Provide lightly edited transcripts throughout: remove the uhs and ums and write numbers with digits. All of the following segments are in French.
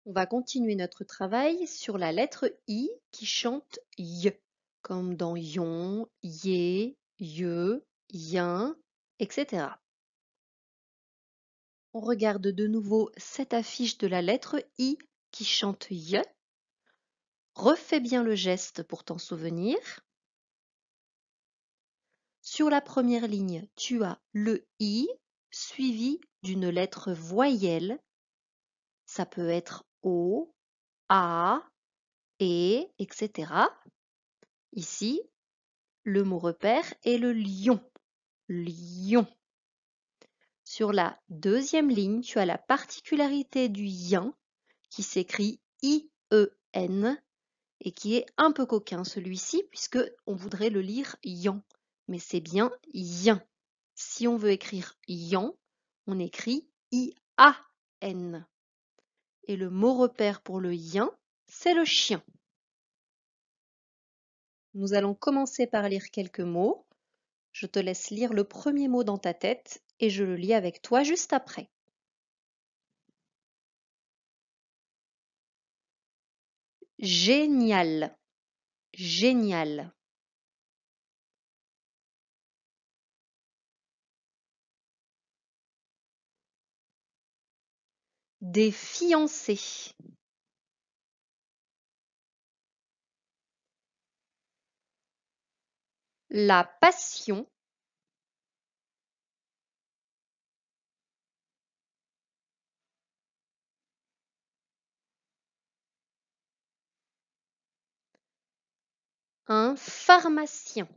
On va continuer notre travail sur la lettre I qui chante Y, comme dans yon, yé, ye, yin, etc. On regarde de nouveau cette affiche de la lettre I qui chante Y. Refais bien le geste pour t'en souvenir. Sur la première ligne, tu as le I suivi d'une lettre voyelle. Ça peut être O, A, E, etc. Ici, le mot repère est le lion. Lion. Sur la deuxième ligne, tu as la particularité du yin qui s'écrit I-E-N et qui est un peu coquin celui-ci puisque on voudrait le lire yan, mais c'est bien yin. Si on veut écrire yan, on écrit I-A-N. Et le mot repère pour le yin, c'est le chien. Nous allons commencer par lire quelques mots. Je te laisse lire le premier mot dans ta tête et je le lis avec toi juste après. Génial, génial. Des fiancés. La passion. Un pharmacien.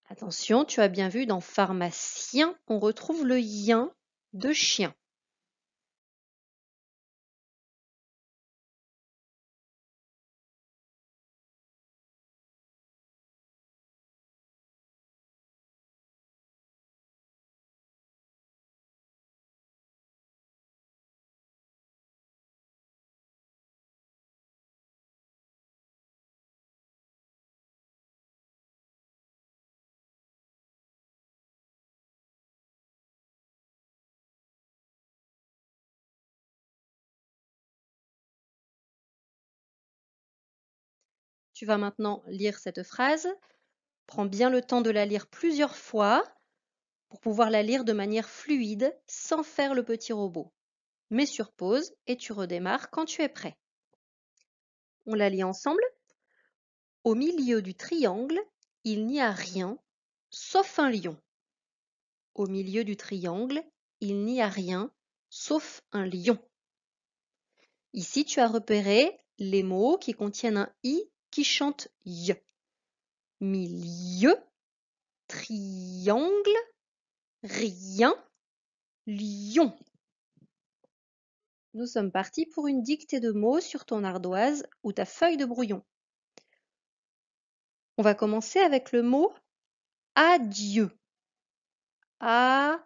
Attention, tu as bien vu, dans pharmacien, on retrouve le yin de chien. Tu vas maintenant lire cette phrase. Prends bien le temps de la lire plusieurs fois pour pouvoir la lire de manière fluide sans faire le petit robot. Mets sur pause et tu redémarres quand tu es prêt. On la lit ensemble. Au milieu du triangle, il n'y a rien, sauf un lion. Au milieu du triangle, il n'y a rien, sauf un lion. Ici, tu as repéré les mots qui contiennent un i qui chante y. Milieu, triangle, rien, lion. Nous sommes partis pour une dictée de mots sur ton ardoise ou ta feuille de brouillon. On va commencer avec le mot adieu. Adieu.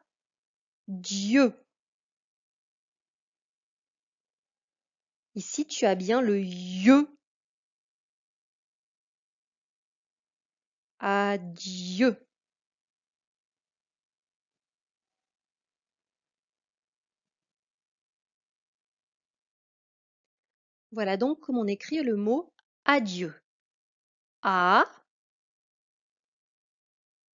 Ici, tu as bien le ye. Adieu. Voilà donc comment on écrit le mot adieu. A,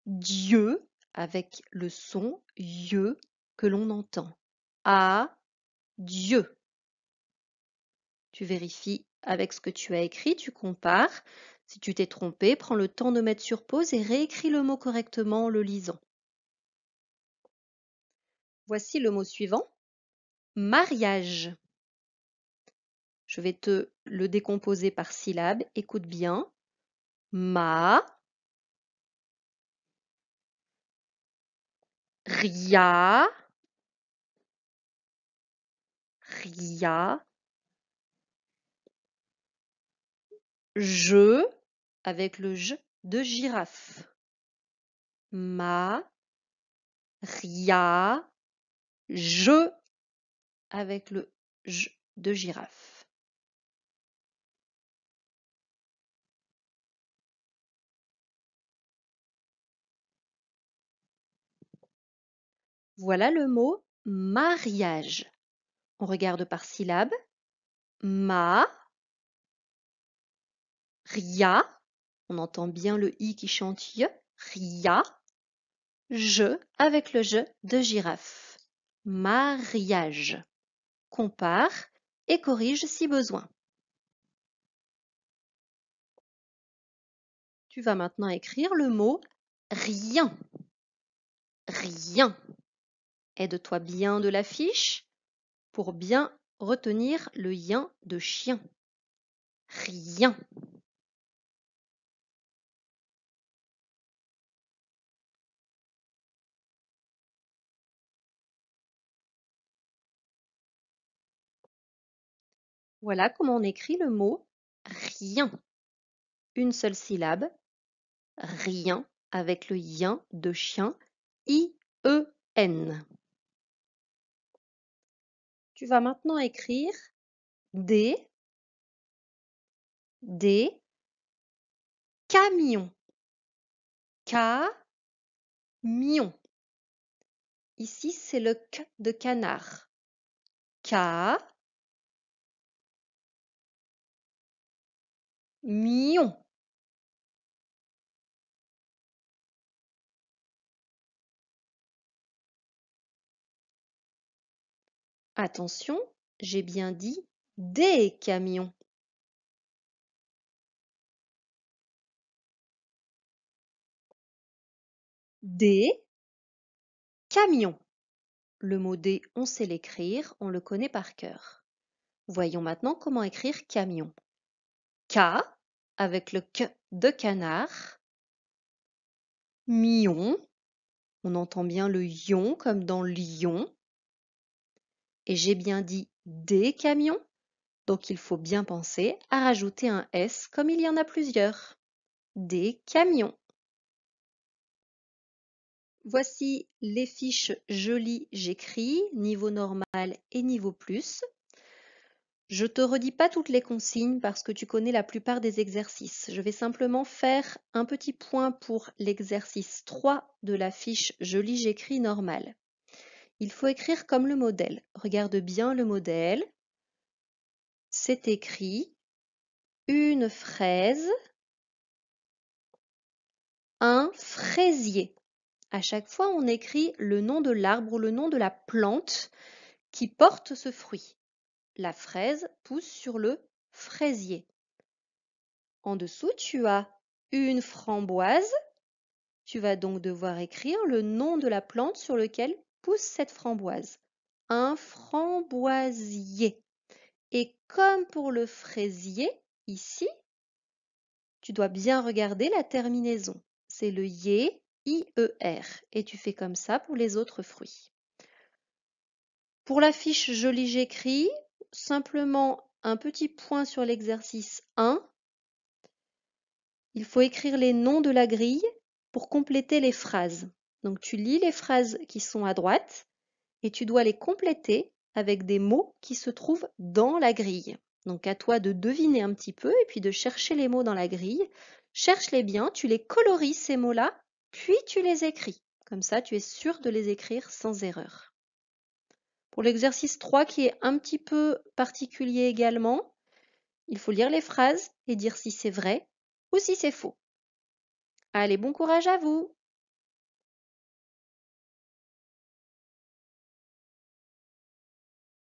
Dieu, avec le son ye que l'on entend. Adieu. Tu vérifies avec ce que tu as écrit, tu compares. Si tu t'es trompé, prends le temps de mettre sur pause et réécris le mot correctement en le lisant. Voici le mot suivant, mariage. Je vais te le décomposer par syllabes. Écoute bien. Ma, ria, ria, je, avec le j de girafe. Ma, ria, je, avec le j de girafe. Voilà le mot mariage. On regarde par syllabe. Ma, ria, on entend bien le i qui chante y, ria, je avec le je de girafe. Mariage. Compare et corrige si besoin. Tu vas maintenant écrire le mot rien. Rien. Aide-toi bien de la fiche pour bien retenir le yin de chien. Rien. Voilà comment on écrit le mot rien. Une seule syllabe, rien, avec le yin de chien, I-E-N. Tu vas maintenant écrire des camions. Camion. Ici, c'est le K de canard. Mion. Attention, j'ai bien dit des camions. Des camions. Le mot des, on sait l'écrire, on le connaît par cœur. Voyons maintenant comment écrire camion. K avec le K de canard. Mion. On entend bien le ion comme dans lion. Et j'ai bien dit des camions, donc il faut bien penser à rajouter un S comme il y en a plusieurs. Des camions. Voici les fiches je lis, j'écris, niveau normal et niveau plus. Je te redis pas toutes les consignes parce que tu connais la plupart des exercices. Je vais simplement faire un petit point pour l'exercice 3 de la fiche je lis, j'écris normale. Il faut écrire comme le modèle. Regarde bien le modèle. C'est écrit une fraise, un fraisier. À chaque fois, on écrit le nom de l'arbre ou le nom de la plante qui porte ce fruit. La fraise pousse sur le fraisier. En dessous, tu as une framboise. Tu vas donc devoir écrire le nom de la plante sur lequel pousse cette framboise. Un framboisier. Et comme pour le fraisier, ici, tu dois bien regarder la terminaison. C'est le IE, I-E-R. Et tu fais comme ça pour les autres fruits. Pour la fiche je lis, j'écris, simplement un petit point sur l'exercice 1. Il faut écrire les noms de la grille pour compléter les phrases. Donc tu lis les phrases qui sont à droite et tu dois les compléter avec des mots qui se trouvent dans la grille. Donc à toi de deviner un petit peu et puis de chercher les mots dans la grille. Cherche-les bien, tu les colories ces mots-là, puis tu les écris. Comme ça, tu es sûr de les écrire sans erreur. Pour l'exercice 3 qui est un petit peu particulier également, il faut lire les phrases et dire si c'est vrai ou si c'est faux. Allez, bon courage à vous!